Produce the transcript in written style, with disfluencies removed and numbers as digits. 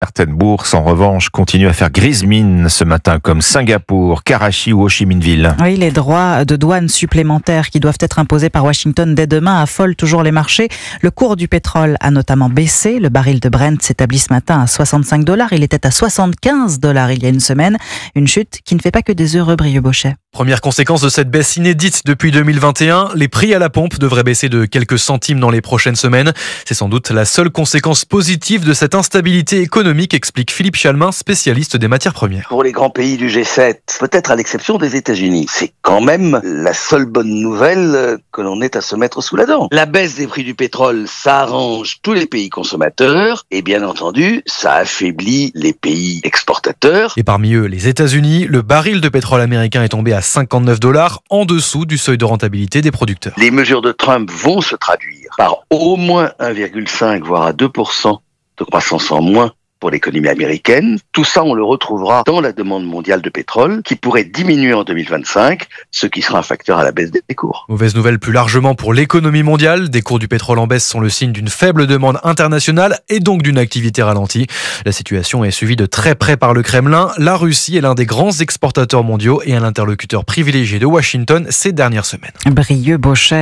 Certaines bourses, en revanche, continuent à faire grise mine ce matin, comme Singapour, Karachi ou Ho Chi Minh Ville. Oui, les droits de douane supplémentaires qui doivent être imposés par Washington dès demain affolent toujours les marchés. Le cours du pétrole a notamment baissé. Le baril de Brent s'établit ce matin à $65. Il était à $75 il y a une semaine. Une chute qui ne fait pas que des heureux, Brieux Bochet. Première conséquence de cette baisse inédite depuis 2021, les prix à la pompe devraient baisser de quelques centimes dans les prochaines semaines. C'est sans doute la seule conséquence positive de cette instabilité économique, explique Philippe Chalmin, spécialiste des matières premières. Pour les grands pays du G7, peut-être à l'exception des États-Unis, c'est quand même la seule bonne nouvelle que l'on ait à se mettre sous la dent. La baisse des prix du pétrole, ça arrange tous les pays consommateurs et bien entendu, ça affaiblit les pays exportateurs. Et parmi eux, les États-Unis, le baril de pétrole américain est tombé à $59, en dessous du seuil de rentabilité des producteurs. Les mesures de Trump vont se traduire par au moins 1,5 voire à 2% de croissance en moins pour l'économie américaine. Tout ça, on le retrouvera dans la demande mondiale de pétrole qui pourrait diminuer en 2025, ce qui sera un facteur à la baisse des cours. Mauvaise nouvelle plus largement pour l'économie mondiale. Des cours du pétrole en baisse sont le signe d'une faible demande internationale et donc d'une activité ralentie. La situation est suivie de très près par le Kremlin. La Russie est l'un des grands exportateurs mondiaux et un interlocuteur privilégié de Washington ces dernières semaines. Brieux Bochet.